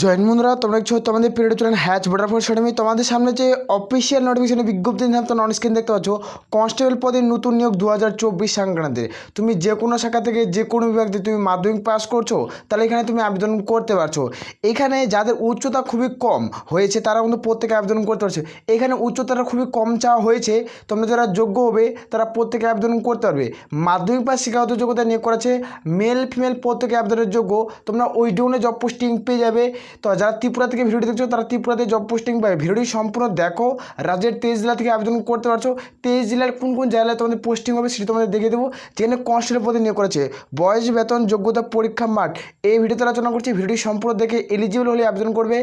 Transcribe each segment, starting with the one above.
Join বন্ধুরা, তোমরা দেখছো তোমাদের পিরিয়ড চলেন হ্যাচ বটারফ্লাই একাডেমি। তোমাদের সামনে যে অফিসিয়াল নোটিফিকেশনের বিজ্ঞপ্তি নাম তোমরা অন স্ক্রিন দেখতে পাচ্ছ, কনস্টেবল পদে নতুন নিয়োগ 2024 সংক্রান্তে। তুমি যে কোনো শাখা থেকে যে কোনো বিভাগ থেকে তুমি মাধ্যমিক পাস করছো, তাহলে এখানে তুমি আবেদন করতে পারছো। এখানে যাদের উচ্চতা খুবই কম হয়েছে তারা কিন্তু প্রত্যেকে আবেদন করতে পারছে। এখানে উচ্চতাটা খুবই কম চাওয়া হয়েছে, তোমরা যারা যোগ্য হবে তারা প্রত্যেকে আবেদন করতে পারবে। মাধ্যমিক পাস শিক্ষাগত যোগ্যতা নিয়োগ করেছে, মেল ফিমেল প্রত্যেকে আবেদনের যোগ্য। তোমরা ওই ডোনে জব পোস্টিং পেয়ে যাবে। তো যারা ত্রিপুরা থেকে ভিডিওটি দেখছো তারা ত্রিপুরাতে জব পোস্টিং পাবে। ভিডিওটি সম্পূর্ণ দেখো। রাজ্যের 23 জেলা থেকে আবেদন করতে পারছো। 23 জেলার কোন কোন জেলায় তোমাদের পোস্টিং হবে সেটা তোমাদের দেখিয়ে দেবো। যেখানে কনস্টেবল পদে নিয়োগ করেছে, বয়স, বেতন, যোগ্যতা, পরীক্ষা, মাঠ এই ভিডিওতে আলোচনা করছি। ভিডিওটি সম্পূর্ণ দেখে এলিজিবল হলে আবেদন করবে।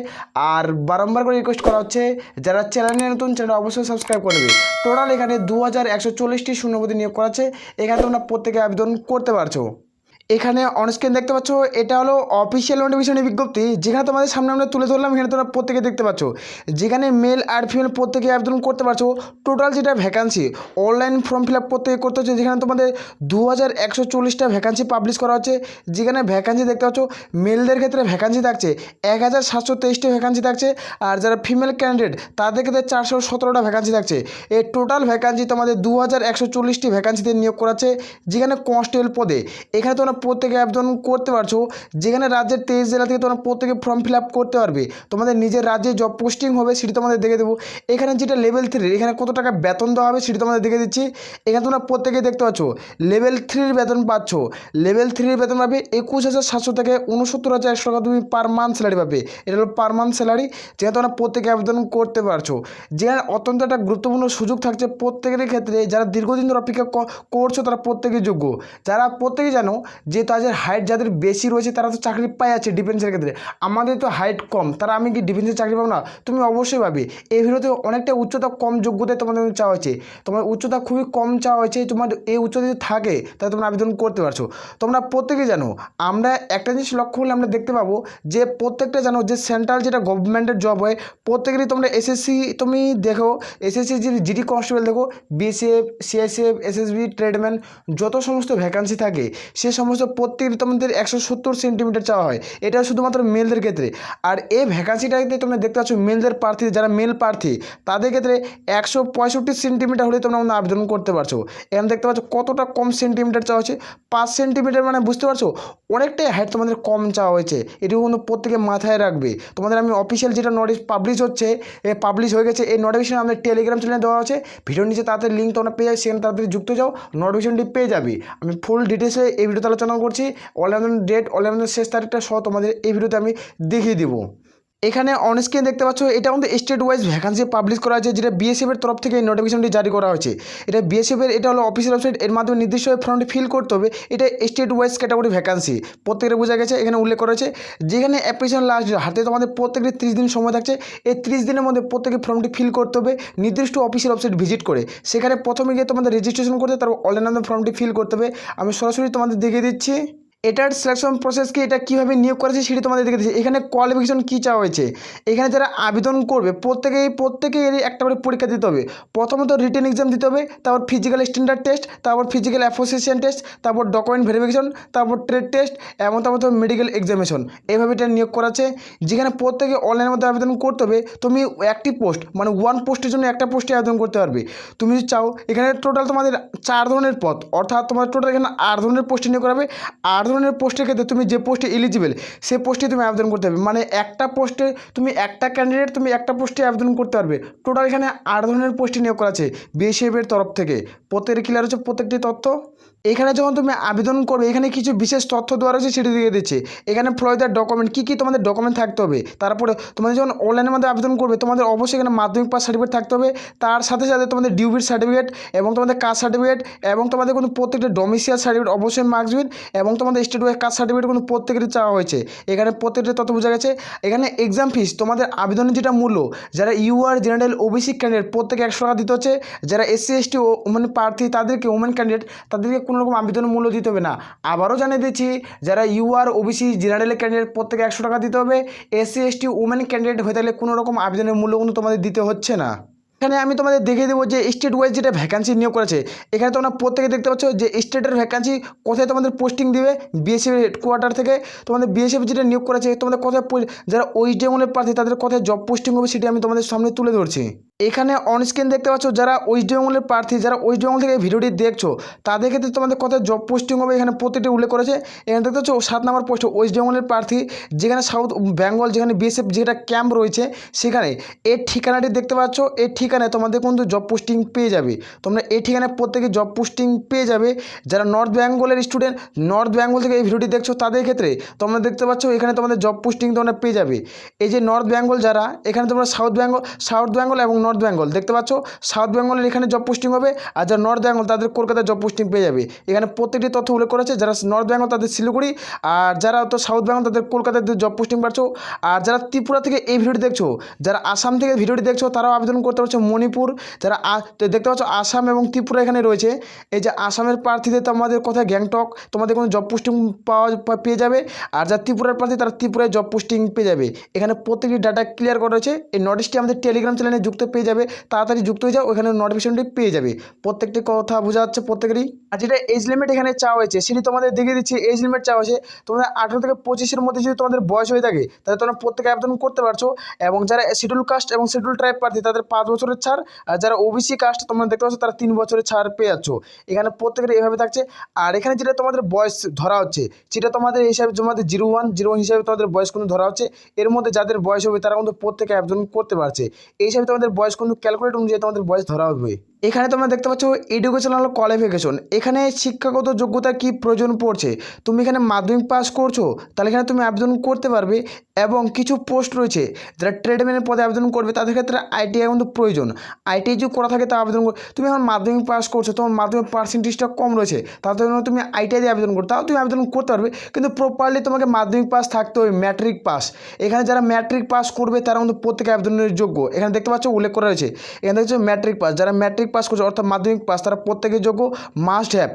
আর বারংবার করে রিকোয়েস্ট করা হচ্ছে যারা চ্যানেলে নতুন, চ্যানেল অবশ্যই সাবস্ক্রাইব করবে। টোটাল এখানে 2140টি শূন্যপদে নিয়োগ করা আছে। এখানে তোমরা প্রত্যেকে আবেদন করতে পারছো। এখানে অনস্ক্রিন দেখতে পাচ্ছ, এটা হলো অফিসিয়াল নোটিফিকেশনের বিজ্ঞপ্তি, যেখানে তোমাদের সামনে আমরা তুলে ধরলাম। এখানে তোমরা প্রত্যেকে দেখতে পাচ্ছ, যেখানে মেল আর ফিমেল প্রত্যেকে আবেদন করতে পারছো। টোটাল যেটা vacancy online form fill up প্রত্যেকে করতে হচ্ছে। যেখানে তোমাদের 2140টা ভ্যাকান্সি পাবলিশ করা হচ্ছে। যেখানে ভ্যাকান্সি দেখতে পাচ্ছ, মেলদের ক্ষেত্রে ভ্যাকান্সি থাকছে 1723টি ভ্যাকান্সি থাকছে। আর যারা ফিমেল ক্যান্ডিডেট তাদের ক্ষেত্রে 417টা ভ্যাকান্সি থাকছে। এই টোটাল ভ্যাকান্সি তোমাদের 2140টি ভ্যাকান্সিতে নিয়োগ করাচ্ছে। যেখানে কনস্টেবল পদে এখানে তোমরা প্রত্যেকে আবেদন করতে পারছো। যেখানে রাজ্যের 23 জেলা থেকে তোমরা প্রত্যেকে ফর্ম ফিল আপ করতে পারবে। তোমাদের নিজের রাজ্যে জব পোস্টিং হবে সেটি তোমাদের দেখে দেবো। এখানে যেটা লেভেল 3 এখানে কত টাকা বেতন দেওয়া হবে সেটি তোমাদের দেখে দিচ্ছি। এখানে তোমরা প্রত্যেকে দেখতে পাচ্ছ লেভেল 3 বেতন পাচ্ছ। লেভেল 3 বেতন পাবে 21,700 থেকে 69,100 টাকা তুমি পার মান্থ স্যালারি পাবে। এটা হলো পার মান্থ স্যালারি, যেখানে তোমরা প্রত্যেকে আবেদন করতে পারছো। যেখানে অত্যন্ত একটা গুরুত্বপূর্ণ সুযোগ থাকছে প্রত্যেকের ক্ষেত্রে। যারা দীর্ঘদিন ধরে অপেক্ষা করছো তারা প্রত্যেকেই যোগ্য। যারা প্রত্যেকেই জানো যে তাদের হাইট যাদের বেশি রয়েছে তারা তো চাকরি পাই আছে ডিফেন্সের ক্ষেত্রে। আমাদের তো হাইট কম, তারা আমি কি ডিফেন্সের চাকরি পাবো না? তুমি অবশ্যই পাবে। এই ভিডিওতে অনেকটা উচ্চতা কম যোগ্যতায় তোমাদের চাওয়া হয়েছে। তোমার উচ্চতা খুবই কম চাওয়া হয়েছে। তোমার এই উচ্চতা যদি থাকে তাহলে তোমরা আবেদন করতে পারছো। তোমরা প্রত্যেকেই জানো, আমরা একটা জিনিস লক্ষ্য করলে আমরা দেখতে পাবো যে প্রত্যেকটা জানো যে সেন্ট্রাল যেটা গভর্নমেন্টের জব হয় প্রত্যেকেরই তোমরা এসএসসি তুমি দেখো, এসএসসি জিডি কনস্টেবল দেখো, বিএসএফ, সিএসএফ, এসএসবি, ট্রেডম্যান যত সমস্ত ভ্যাকান্সি থাকে সে সমস্ত প্রত্যেকটি তোমাদের 170 সেন্টিমিটার চাওয়া হয়। এটা শুধুমাত্র মেলদের ক্ষেত্রে। আর এই ভ্যাকান্সিটাতে তোমরা দেখতে পাচ্ছ মেলদের প্রার্থী যারা মেল প্রার্থী তাদের ক্ষেত্রে 165 সেন্টিমিটার হলে তোমরা আবেদন করতে পারছো। এখানে দেখতে পাচ্ছ কতটা কম সেন্টিমিটার চাওয়া হচ্ছে, 5 সেন্টিমিটার, মানে বুঝতে পারছো অনেকটাই হাইট তোমাদের কম চাওয়া হয়েছে। এটিও কিন্তু প্রত্যেকে মাথায় রাখবে। তোমাদের আমি অফিসিয়াল যেটা নোটিশ পাবলিশ হচ্ছে, পাবলিশ হয়ে গেছে, এই নোটিফিকেশন আমাদের টেলিগ্রাম চ্যানেলে দেওয়া আছে। ভিডিওর নিচে তাড়াতাড়ি লিঙ্ক তোমরা পেয়ে যাবে, সেখানে তাড়াতাড়ি যুক্ত যাও, নোটিফিকেশনটি পেয়ে যাবে। আমি ফুল ডিটেলসে এই ভিডিওতে আলোচনা করছি। অনলাইন ডেট, অনলাইন শেষ তারিখটা সহ তোমাদের এই ভিডিওতে আমি দেখিয়ে দিব। এখানে অনস্ক্রিন দেখতে পাচ্ছ, এটা আমাদের স্টেট ওয়াইজ ভ্যাকান্সি পাবলিশ করা হয়েছে, যেটা বিএসএফের তরফ থেকে এই নোটিফিকেশনটি জারি করা হয়েছে। এটা বিএসএফের, এটা হলো অফিসিয়াল ওয়েবসাইট, এর মাধ্যমে নির্দিষ্ট ফর্মটি ফিল করতে হবে। এটা স্টেট ওয়াইজ ক্যাটাগরি ভ্যাকান্সি প্রত্যেকের বোঝা গেছে, এখানে উল্লেখ করা হয়েছে। যেখানে অ্যাপ্লিকেশন লাস্ট হাতে তোমাদের প্রত্যেকটি 30 দিন সময় থাকছে। এই 30 দিনের মধ্যে প্রত্যেকে ফর্মটি ফিল করতে হবে নির্দিষ্ট অফিসিয়াল ওয়েবসাইট ভিজিট করে। সেখানে প্রথমে গিয়ে তোমাদের রেজিস্ট্রেশন করতে, তারপর অনলাইনে ফর্মটি ফিল করতে হবে। আমি সরাসরি তোমাদের দেখিয়ে দিচ্ছি এটার সিলেকশন প্রসেস কি, এটা কীভাবে নিয়োগ করেছে সেটি তোমাদের দেখে দিচ্ছি। এখানে কোয়ালিফিকেশন কী চাওয়া হয়েছে, এখানে যারা আবেদন করবে প্রত্যেকেই একটা করে পরীক্ষা দিতে হবে। প্রথমত রিটেন এক্সাম দিতে হবে, তারপর ফিজিক্যাল স্ট্যান্ডার্ড টেস্ট, তারপর ফিজিক্যাল অ্যাসোসিয়েশন টেস্ট, তারপর ডকুমেন্ট ভেরিফিকেশন, তারপর ট্রেড টেস্ট এবং তারপর মেডিকেল এক্সামিনেশন। এইভাবে এটা নিয়োগ করাচ্ছে। যেখানে প্রত্যেকে অনলাইনের মধ্যে আবেদন করতে হবে। তুমি একটি পোস্ট মানে 1 পোস্টের জন্য একটা পোস্টে আবেদন করতে পারবে। তুমি যদি চাও, এখানে টোটাল তোমাদের 4 ধরনের পদ, অর্থাৎ তোমার টোটাল এখানে 8 ধরনের পোস্টে নিয়োগ করাবে। 8 ধরনের পোস্টের ক্ষেত্রে তুমি যে পোস্টে এলিজিবল সেই পোস্টে তুমি আবেদন করতে হবে। মানে একটা পোস্টে তুমি একটা ক্যান্ডিডেট তুমি একটা পোস্টে আবেদন করতে পারবে। টোটাল এখানে 8 ধরনের পোস্টে নিয়োগ করা আছে বিএসএফের তরফ থেকে। প্রত্যেকের ক্লিয়ার হচ্ছে প্রত্যেকটি তথ্য। এখানে যখন তুমি আবেদন করবে এখানে কিছু বিশেষ তথ্য দেওয়া রয়েছে সেটি দিয়ে দিচ্ছে। এখানে ফ্রয়দার ডকুমেন্ট কী কী তোমাদের ডকুমেন্ট থাকতে হবে। তারপরে তোমাদের যখন অনলাইনের মধ্যে আবেদন করবে তোমাদের অবশ্যই এখানে মাধ্যমিক পাস সার্টিফিকেট থাকতে হবে। তার সাথে সাথে তোমাদের ডিউবির সার্টিফিকেট এবং তোমাদের কাস্ট সার্টিফিকেট এবং তোমাদের কিন্তু প্রত্যেকটা ডোমিসিয়াল সার্টিফিকেট অবশ্যই মার্কসবিট এবং তোমাদের স্টেট ওয়াইজ কাস্ট সার্টিফিকেট কিন্তু প্রত্যেকেরই চাওয়া হয়েছে। এখানে প্রত্যেকটা তথ্য বোঝা গেছে। এখানে এক্সাম ফিস তোমাদের আবেদনের যেটা মূল্য, যারা ইউআর জেনারেল ওবিসি ক্যান্ডিডেট প্রত্যেকে 100 টাকা দিতে হচ্ছে। যারা এসসি এসটি মানে প্রার্থী তাদেরকে ওমেন ক্যান্ডিডেট তাদেরকে কোনো রকম আবেদনের মূল্য দিতে হবে না। আবারও জানিয়ে দিচ্ছি, যারা ইউআর ওবিসি জেনারেল ক্যান্ডিডেট প্রত্যেকে 100 টাকা দিতে হবে। এসসি এসটি ওমেন ক্যান্ডিডেট হয়ে থাকলে কোনো রকম আবেদনের মূল্য কিন্তু তোমাদের দিতে হচ্ছে না। এখানে আমি তোমাদের দেখিয়ে দেবো যে স্টেট ওয়াইজ যেটা ভ্যাকান্সি নিয়োগ করেছে। এখানে তোমরা প্রত্যেকে দেখতে পাচ্ছ যে স্টেটের ভ্যাকান্সি কোথায় তোমাদের পোস্টিং দিবে, বিএসএফ হেডকোয়ার্টার থেকে তোমাদের বিএসএফ যেটা নিয়োগ করেছে তোমাদের কোথায় যারা ওয়েস্ট বেঙ্গলের প্রার্থী তাদের কোথায় জব পোস্টিং হবে সেটি আমি তোমাদের সামনে তুলে ধরছি। এখানে অনস্ক্রিন দেখতে পাচ্ছ যারা ওয়েস্ট বেঙ্গলের প্রার্থী, যারা ওয়েস্ট বেঙ্গল থেকে ভিডিওটি দেখছো তাদের ক্ষেত্রে তোমাদের কোথায় জব পোস্টিং হবে এখানে প্রতিটি উল্লেখ করেছে। এখানে দেখতে পাচ্ছ 7 নম্বর পোস্ট ওয়েস্ট বেঙ্গলের প্রার্থী, যেখানে সাউথ বেঙ্গল যেখানে বিএসএফ যেটা ক্যাম্প রয়েছে সেখানে এর ঠিকানাটি দেখতে পাচ্ছ। এর ঠিকানায় তোমাদের কিন্তু জব পোস্টিং পেয়ে যাবে, তোমরা এই ঠিকানায় প্রত্যেকে জব পোস্টিং পেয়ে যাবে। যারা নর্থ বেঙ্গলের স্টুডেন্ট, নর্থ বেঙ্গল থেকে এই ভিডিওটি দেখছো তাদের ক্ষেত্রে তোমরা দেখতে পাচ্ছ এখানে তোমাদের জব পোস্টিং তোমরা পেয়ে যাবে। এই যে নর্থ বেঙ্গল যারা, এখানে তোমরা সাউথ বেঙ্গল এবং নর্থ বেঙ্গল দেখতে পাচ্ছ, সাউথ বেঙ্গলের এখানে জব পোস্টিং হবে, আর যারা নর্থ বেঙ্গল তাদের কলকাতায় জব পোস্টিং পেয়ে যাবে। এখানে প্রত্যেকটি তথ্য উল্লেখ করেছে। যারা নর্থ বেঙ্গল তাদের শিলিগুড়ি, আর যারা তো সাউথ বেঙ্গল তাদের কলকাতায় জব পোস্টিং পাচ্ছ। আর যারা ত্রিপুরা থেকে এই ভিডিওটি দেখছো, যারা আসাম থেকে ভিডিওটি দেখছো তারাও আবেদন করতে পারছো। মণিপুর যারা দেখতে পাচ্ছ আসাম এবং ত্রিপুরা এখানে রয়েছে। এই যে আসামের প্রার্থীদের তোমাদের কোথায় গ্যাংটক তোমাদের কোনো জব পোস্টিং পেয়ে যাবে, আর যারা ত্রিপুরার প্রার্থী তারা ত্রিপুরায় জব পোস্টিং পেয়ে যাবে। এখানে প্রত্যেকটি ডাটা ক্লিয়ার করা রয়েছে। এই নোটিশটি আমাদের টেলিগ্রাম চ্যানেলে যুক্ত পেয়ে যাবে, তাড়াতাড়ি যুক্ত হয়ে যাও, ওখানে নোটিফিকেশনটি পেয়ে যাবে। প্রত্যেকটি কথা বোঝা যাচ্ছে প্রত্যেকেরই। আর যেটা এজ লিমিট এখানে চাওয়া হয়েছে সেটি তোমাদের দেখিয়ে দিচ্ছি। এজ লিমিট চাওয়া হয়েছে তোমাদের 18 থেকে 25-এর মধ্যে যদি তোমাদের বয়স হয়ে থাকে তাহলে তোমরা প্রত্যেকে আবেদন করতে পারছো। এবং যারা শিডিউল কাস্ট এবং শিডিউল ট্রাইব প্রার্থী তাদের 5 বছরের ছাড়, আর যারা ওবিসি কাস্ট তোমরা দেখতে পাচ্ছ তারা 3 বছরের ছাড় পেয়ে যাচ্ছ। এখানে প্রত্যেকের এইভাবে থাকছে। আর এখানে যেটা তোমাদের বয়স ধরা হচ্ছে সেটা তোমাদের হিসাবে তোমাদের 01 হিসাবে তোমাদের বয়স কিন্তু ধরা হচ্ছে। এর মধ্যে যাদের বয়স হবে তারা কিন্তু প্রত্যেকে আবেদন করতে পারছে। এই হিসাবে তোমাদের বয়স কিন্তু ক্যালকুলেট অনুযায়ী তোমাদের বয়স ধরা হবে। এখানে তোমরা দেখতে পাচ্ছ এডুকেশনাল কোয়ালিফিকেশন, এখানে শিক্ষাগত যোগ্যতা কি প্রয়োজন পড়ছে। তুমি এখানে মাধ্যমিক পাস করছো তাহলে এখানে তুমি আবেদন করতে পারবে। এবং কিছু পোস্ট রয়েছে যারা ট্রেডম্যানের পদে আবেদন করবে তাদের ক্ষেত্রে আইটিআই কিন্তু প্রয়োজন। আইটিআই যদি করা থাকে তা আবেদন তুমি এখন মাধ্যমিক পাস করছো, তোমার মাধ্যমিক পার্সেন্টেজটা কম রয়েছে, তার জন্য তুমি আইটিআই দিয়ে আবেদন করো, তাও তুমি আবেদন করতে পারবে। কিন্তু প্রপারলি তোমাকে মাধ্যমিক পাস থাকতে হবে, ম্যাট্রিক পাস। এখানে যারা ম্যাট্রিক পাস করবে তারা কিন্তু প্রত্যেকে আবেদনের যোগ্য। এখানে দেখতে পাচ্ছ উল্লেখ করা রয়েছে। এখানে দেখছো ম্যাট্রিক পাস, যারা ম্যাট্রিক পাস করছো অর্থাৎ মাধ্যমিক পাস তারা প্রত্যেকের যোগ্য, মাস্ট হ্যাভ,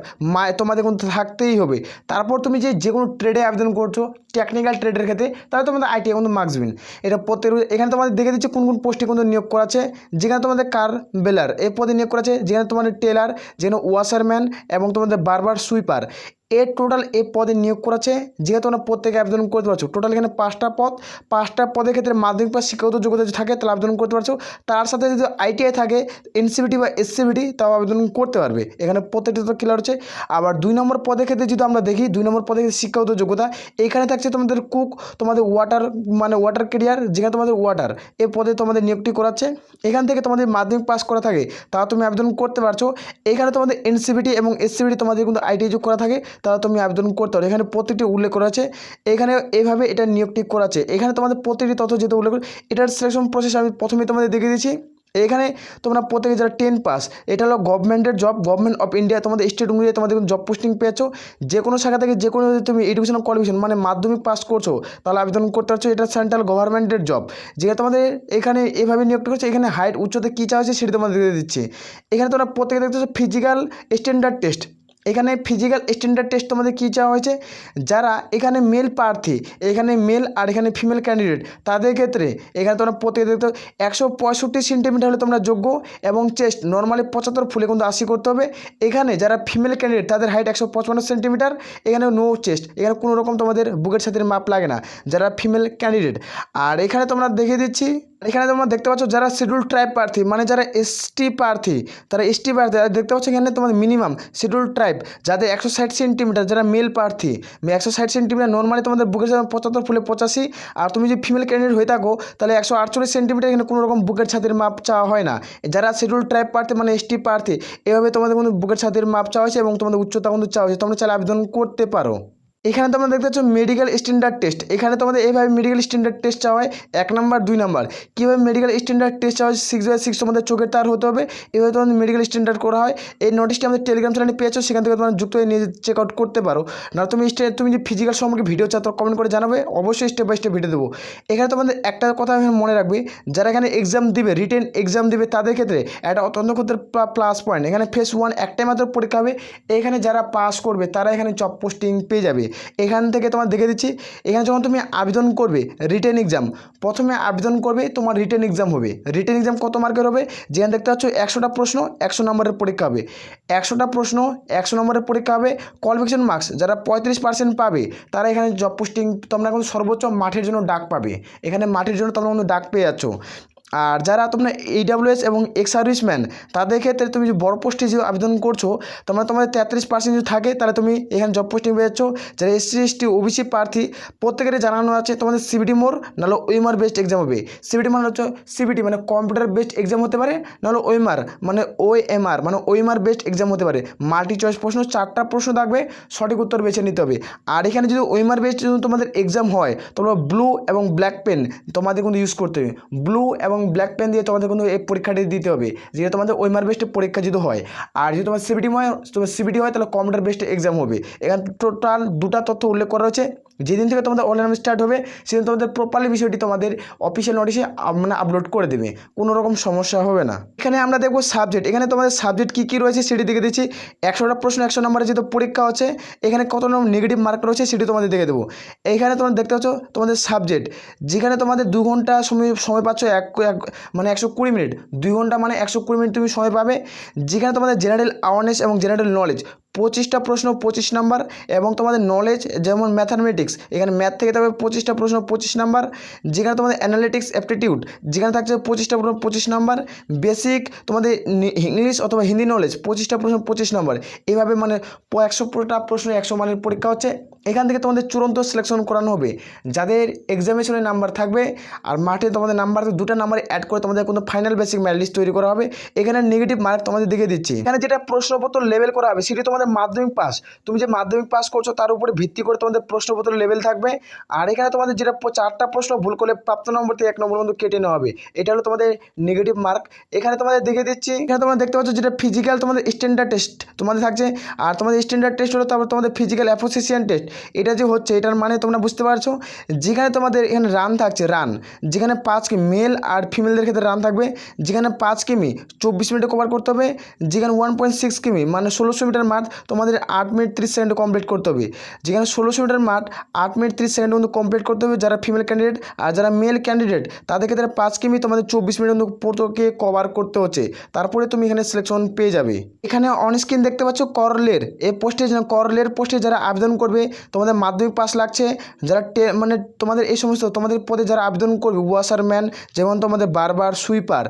তোমাদের কিন্তু থাকতেই হবে। তারপর তুমি যে কোনো ট্রেডে আবেদন করছো, টেকনিক্যাল ট্রেডের ক্ষেত্রে তাহলে তোমাদের আইটিআই কিন্তু মার্কস দিন। এটা প্রত্যেক এখানে তোমাদের দেখে দিচ্ছে কোন কোন পোস্টে কিন্তু নিয়োগ করা আছে। যেখানে তোমাদের কার বেলার এই পদে নিয়োগ করা আছে, যেখানে তোমাদের টেলার, যেখানে ওয়াশারম্যান এবং তোমাদের বারবার সুইপার টোটাল এই পদে নিয়োগ করেছে। যেহেতু তোমরা প্রত্যেকে আবেদন করতে পারছো। টোটাল এখানে 5টা পদের ক্ষেত্রে মাধ্যমিক পাস শিক্ষাগত যোগ্যতা যদি থাকে তাহলে আবেদন করতে পারছো। তার সাথে যদি আইটিআই থাকে, এনসিবিটি বা এসসিবিটি তাও আবেদন করতে পারবে। এখানে প্রত্যেকটি তো ক্লিয়ার হচ্ছে। আবার 2 নম্বর পদের ক্ষেত্রে যদি আমরা দেখি, 2 নম্বর পদে শিক্ষাগত যোগ্যতা এখানে থাকছে তোমাদের কুক, তোমাদের ওয়াটার ক্যারিয়ার, যেখানে তোমাদের ওয়াটার এই পদে তোমাদের নিয়োগটি করাচ্ছে। এখান থেকে তোমাদের মাধ্যমিক পাস করা থাকে তাও তুমি আবেদন করতে পারছো। এখানে তোমাদের এনসিবিটি এবং এসসিবিটি তোমাদের কিন্তু আইটিআই যোগ করা থাকে তাহলে তুমি আবেদন করতে পারো। এখানে প্রত্যেকটি উল্লেখ করা আছে। এখানে এইভাবে এটা নিয়োগটি করা আছে। এখানে তোমাদের প্রত্যেকটি তথ্য যেহেতু উল্লেখ করে, এটার সিলেকশন প্রসেস আমি প্রথমে তোমাদের দেখিয়ে দিচ্ছি। এখানে তোমরা প্রত্যেকে যারা 10 পাস, এটা হলো গভর্নমেন্টের জব, গভর্নমেন্ট অফ ইন্ডিয়া, তোমাদের স্টেট অনুযায়ী তোমাদের জব পোস্টিং পেয়েছো। যে কোনো শাখা থেকে যে কোনো তুমি এডুকেশনাল কোয়ালিফিকেশন মানে মাধ্যমিক পাস করছো তাহলে আবেদন করতে পারছো। এটা সেন্ট্রাল গভর্নমেন্টের জব। যেটা তোমাদের এখানে এভাবে নিয়োগটা করছে। এখানে হাইট উচ্চতা কী চাওয়া হয়েছে সেটা তোমাদের দিয়ে দিচ্ছে। এখানে তোমরা প্রত্যেকে দেখতে পাচ্ছ ফিজিক্যাল স্ট্যান্ডার্ড টেস্ট। এখানে ফিজিক্যাল স্ট্যান্ডার্ড টেস্ট তোমাদের কী চাওয়া হয়েছে, যারা এখানে মেল প্রার্থী, এখানে মেল আর এখানে ফিমেল ক্যান্ডিডেট তাদের ক্ষেত্রে এখানে তোমরা প্রত্যেকে দেখতে 165 সেন্টিমিটার হলে তোমরা যোগ্য। এবং চেস্ট নর্মালি 75, ফুলে কিন্তু 80 করতে হবে। এখানে যারা ফিমেল ক্যান্ডিডেট তাদের হাইট 155 সেন্টিমিটার, এখানে নো চেস্ট, এখানে কোনো রকম তোমাদের বুকের সাথে মাপ লাগে না যারা ফিমেল ক্যান্ডিডেট। আর এখানে তোমরা দেখিয়ে দিচ্ছি, এখানে তোমরা দেখতে পাচ্ছ যারা শিডিউল ট্রাইব প্রার্থী মানে যারা এসটি প্রার্থী, তারা এসটি প্রার্থী দেখতে পাচ্ছ এখানে তোমাদের মিনিমাম শিডিউল ট্রাইব যাদের 160 সেন্টিমিটার, যারা মেল প্রার্থী 160 সেন্টিমিটার, নর্মালি তোমাদের বুকের সাথে 75, ফুলে 85। আর তুমি যদি ফিমেল ক্যান্ডিডেট হয়ে থাকো তাহলে 148 সেন্টিমিটার, এখানে কোনো রকম বুকের ছাতির মাপ চাওয়া হয় না। যারা শিডিউল ট্রাইব প্রার্থী মানে এসটি প্রার্থী এভাবে তোমাদের কিন্তু বুকের ছাতির মাপ চাওয়া হয়েছে এবং তোমাদের উচ্চতা কিন্তু চাওয়া হয়েছে। তোমরা চাইলে আবেদন করতে পারো। এখানে তোমরা দেখতে পাচ্ছ মেডিকেল স্ট্যান্ডার্ড টেস্ট। এখানে তোমাদের এইভাবে মেডিকেল স্ট্যান্ডার্ড টেস্ট চাওয়া হয় 1 নম্বর 2 নম্বর। কীভাবে মেডিকেল স্ট্যান্ডার্ড টেস্ট চাওয়া হয়, 6/6 তোমাদের চোখের তার হতে হবে। এভাবে তোমাদের মেডিকেল স্ট্যান্ডার্ড করা হয়। এই নোটিশটি আমাদের টেলিগ্রাম চ্যানেলে পেয়েছো, সেখান থেকে তোমরা যুক্ত হয়ে নিয়ে চেক আউট করতে পারো। না তুমি যে ফিজিক্যাল সম্পর্কে ভিডিও চাও তো কমেন্ট করে জানাবে, অবশ্যই স্টেপ বাই স্টেপ ভিডিও দেবো। এখানে তোমাদের একটা কথা মনে রাখবে, যারা এখানে এক্সাম দিবে, রিটেন এক্সাম দিবে তাদের ক্ষেত্রে একটা অত্যন্ত ক্ষেত্রে প্লাস পয়েন্ট, এখানে ফেজ 1 একটাই মাত্র পরীক্ষা হবে। এখানে যারা পাস করবে তারা এখানে জব পোস্টিং পেয়ে যাবে। এখান থেকে তোমার দেখে দিচ্ছি। এখানে যখন তুমি আবেদন করবে রিটেন এক্সাম, প্রথমে আবেদন করবে তোমার রিটেন এক্সাম হবে। রিটেন এক্সাম কত মার্কের হবে? যেখানে দেখতে পাচ্ছ 100টা প্রশ্ন 100 নম্বরের পরীক্ষা হবে। 100টা প্রশ্ন 100 নম্বরের পরীক্ষা হবে। কোয়ালিফিকেশন মার্কস যারা 35% পাবে তারা এখানে জব পোস্টিং তোমরা কিন্তু সর্বোচ্চ মাঠের জন্য ডাক পাবে। এখানে মাঠের জন্য তোমরা কিন্তু ডাক পেয়ে যাচ্ছ। আর যারা তোমরা AWS এবং এক্স সার্ভিসম্যান তাদের ক্ষেত্রে তুমি যে বড় পোস্টে যে আবেদন করছো তোমরা তোমাদের 33% যদি থাকে তাহলে তুমি এখানে জব পোস্টিং পেয়ে যাচ্ছ। যারা SC ST OBC প্রার্থী প্রত্যেকের জানানো আছে তোমাদের CBT মোর নাহলে ওয়েমার বেস্ট এক্সাম হবে। CBT মানে হচ্ছে CBT মানে কম্পিউটার বেস্ট এক্সাম হতে পারে, নাহলে ওয়েমার মানে OMR মানে ওয়েমার বেস্ট এক্সাম হতে পারে। মাল্টি চয়েস প্রশ্ন 4টা প্রশ্ন থাকবে, সঠিক উত্তর বেছে নিতে হবে। আর এখানে যদি ওয়েমার বেস্ট যদি তোমাদের এক্সাম হয় তোমরা ব্লু এবং ব্ল্যাক পেন তোমাদের কিন্তু ইউজ করতে হবে। ব্লু এবং ব্ল্যাক পেন দিয়ে তোমাদের কিন্তু এই পরীক্ষাটি দিতে হবে, যেটা তোমাদের ওয়েমার বেস্টের পরীক্ষা যদি হয়। আর যদি তোমার CBT হয় তাহলে কম্পিউটার বেস্ট এক্সাম হবে। এখানে টোটাল 2টা তথ্য উল্লেখ করা হয়েছে। যেদিন থেকে তোমাদের অনলাইন স্টার্ট হবে সেদিন তোমাদের প্রপারলি বিষয়টি তোমাদের অফিসিয়াল নোটিশে মানে আপলোড করে দেবে, কোনো রকম সমস্যা হবে না। এখানে আমরা দেখবো সাবজেক্ট। এখানে তোমাদের সাবজেক্ট কী কী রয়েছে সেটি দেখে দিচ্ছি। 100টা প্রশ্ন 100 নম্বরের যেহেতু পরীক্ষা হচ্ছে এখানে কত নম্বর নেগেটিভ মার্ক রয়েছে সেটি তোমাদের দেখে দেবো। এইখানে তোমরা দেখতে পাচ্ছ তোমাদের সাবজেক্ট, যেখানে তোমাদের 2 ঘন্টা সময় পাচ্ছ মানে 120 মিনিট। 2 ঘন্টা মানে 120 মিনিট তুমি সময় পাবে। যেখানে তোমাদের জেনারেল অ্যাওয়ারনেস এবং জেনারেল নলেজ 25টা প্রশ্ন 25 নাম্বার, এবং তোমাদের নলেজ যেমন ম্যাথামেটিক্স এখানে ম্যাথ থেকে থাকবে 25টা প্রশ্ন 25 নাম্বার। যেখানে তোমাদের অ্যানালিটিক্স অ্যাপটিটিউড যেখানে থাকছে 25টা প্রশ্ন 25 নাম্বার। বেসিক তোমাদের ইংলিশ অথবা হিন্দি নলেজ 25টা প্রশ্ন 25 নাম্বার। এইভাবে মানে 100টা প্রশ্ন 100 মানের পরীক্ষা হচ্ছে। এখান থেকে তোমাদের চূড়ান্ত সিলেকশন করানো হবে যাদের এক্সামিনেশনের নাম্বার থাকবে। আর মাঠে তোমাদের নাম্বার 2টা নাম্বার অ্যাড করে তোমাদের কোনো ফাইনাল বেসিক মেরিট লিস্ট তৈরি করা হবে। এখানে নেগেটিভ মার্ক তোমাদের দেখে দিচ্ছি। এখানে যেটা প্রশ্নপত্র লেভেল করা হবে সেটি তোমাদের মাধ্যমিক পাস, তুমি যে মাধ্যমিক পাস করছো তার উপরে ভিত্তি করে তোমাদের প্রশ্নপত্র লেভেল থাকবে। আর এখানে তোমাদের যেটা 4টা প্রশ্ন ভুল করলে প্রাপ্ত নম্বর থেকে 1 নম্বর পর্যন্ত কেটে নেওয়া হবে। এটা হলো তোমাদের নেগেটিভ মার্ক। এখানে তোমাদের দেখে দিচ্ছি। এখানে তোমরা দেখতে পাচ্ছ যেটা ফিজিক্যাল তোমাদের স্ট্যান্ডার্ড টেস্ট তোমাদের থাকছে। আর তোমাদের স্ট্যান্ডার্ড টেস্ট হলো তারপর তোমাদের ফিজিক্যাল অ্যাসোসিয়েশন টেস্ট। এটা যে হচ্ছে এটার মানে তোমরা বুঝতে পারছো। যেখানে তোমাদের এখানে রান থাকছে, রান যেখানে 5 কিমি মেল আর ফিমেলদের ক্ষেত্রে রান থাকবে। যেখানে 5 কিমি 24 মিনিটে কভার করতে হবে। যেখানে 1.6 কিমি মানে 1600 মিটার মাঠ তোমাদের 8 মিনিট 30 সেকেন্ডে কমপ্লিট করতে হবে। যেখানে 1600 মিটার মাঠ 8 মিনিট 30 সেকেন্ডে কিন্তু কমপ্লিট করতে হবে যারা ফিমেল ক্যান্ডিডেট। আর যারা মেল ক্যান্ডিডেট তাদের ক্ষেত্রে 5 কিমি তোমাদের 24 মিনিট কিন্তু প্রত্যেককে কভার করতে হচ্ছে, তারপরে তুমি এখানে সিলেকশন পেয়ে যাবে। এখানে অন স্ক্রিন দেখতে পাচ্ছ করলের এই পোস্টে, করলের পোস্টে যারা আবেদন করবে তোমাদের মাধ্যমিক পাস লাগছে। যারা মানে তোমাদের এই সমস্ত তোমাদের পদে যারা আবেদন করবে ওয়াশারম্যান যেমন তোমাদের বারবার সুইপার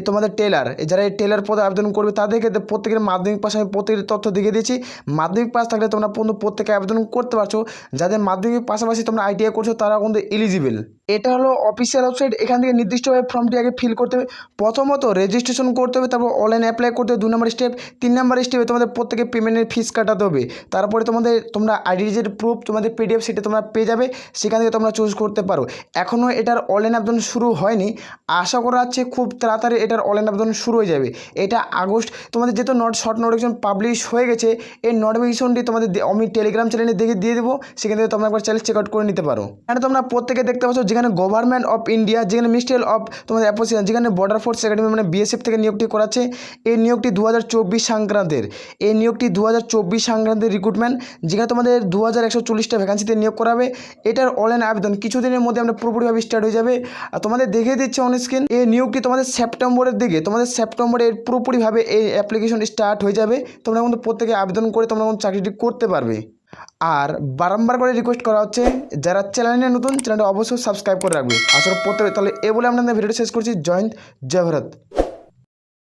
তোমাদের টেলার, যারা এই টেলার পদে আবেদন করবে তাদের ক্ষেত্রে প্রত্যেকের মাধ্যমিক পাস আমি প্রত্যেকের তথ্য দিয়ে দিয়েছি। মাধ্যমিক পাস থাকলে তোমরা প্রত্যেকে আবেদন করতে পারছো। যাদের মাধ্যমিক পাশাপাশি তোমরা ITI করছো তারা কিন্তু এলিজিবল। এটা হলো অফিসিয়াল ওয়েবসাইট। এখান থেকে নির্দিষ্টভাবে ফর্মটি আগে ফিল করতে হবে। প্রথমত রেজিস্ট্রেশন করতে হবে, তারপর অনলাইন অ্যাপ্লাই করতে হবে 2 নম্বর স্টেপ। 3 নম্বর স্টেপে তোমাদের প্রত্যেকে পেমেন্টের ফিস কাটাতে হবে। তারপরে তোমরা আইডেন্টিটির প্রুফ তোমাদের PDF সেটা তোমরা পেয়ে যাবে, সেখান থেকে তোমরা চুজ করতে পারো। এখনও এটার অনলাইন আবেদন শুরু হয়নি, আশা করা যাচ্ছে খুব তাড়াতাড়ি এটার অনলাইন আবেদন শুরু হয়ে যাবে। এটা আগস্ট তোমাদের যেহেতু শর্ট নোটিফিকেশন পাবলিশ হয়ে গেছে, এই নোটিফিকেশনটি তোমাদের আমি টেলিগ্রাম চ্যানেলে দিয়ে দেবো, সেখান থেকে তোমরা একবার চ্যানেল চেক আউট করে নিতে পারো। এখানে তোমরা প্রত্যেকে দেখতে পাচ্ছ যেখানে গভর্নমেন্ট অফ ইন্ডিয়া, যেখানে মিনিস্ট্রি অফ তোমাদের অ্যাসোসিয়েশন, যেখানে বর্ডার ফোর্স একাডেমি মানে BSF থেকে নিয়োগটি করাচ্ছে। এই নিয়োগটি 2024 সংক্রান্তের, এই নিয়োগটি 2024 সংক্রান্তের রিক্রুটমেন্ট, যেখানে তোমাদের 2140টা ভ্যাকান্সিতে নিয়োগ করাবে। এটার অনলাইন আবেদন কিছুদিনের মধ্যে আমরা পুরোপুরিভাবে স্টার্ট হয়ে যাবে। আর তোমাদের দেখিয়ে দিচ্ছে অন স্ক্রিন এই নিয়োগটি তোমাদের সেপ্টেম্বরের দিকে, তোমাদের সেপ্টেম্বরের পুরোপুরিভাবে এই অ্যাপ্লিকেশন স্টার্ট হয়ে যাবে। তোমরা কিন্তু প্রত্যেকে আবেদন করে তোমরা কিন্তু চাকরিটি করতে পারবে। আর বারংবার করে রিকোয়েস্ট করা হচ্ছে যারা চ্যানেলে নতুন চ্যানেলটা অবশ্যই সাবস্ক্রাইব করে রাখবে। আসলে প্রত্যেকে তাহলে এ বলে আমরা ভিডিওটি শেষ করছি। জয় হিন্দ, জয় ভারত।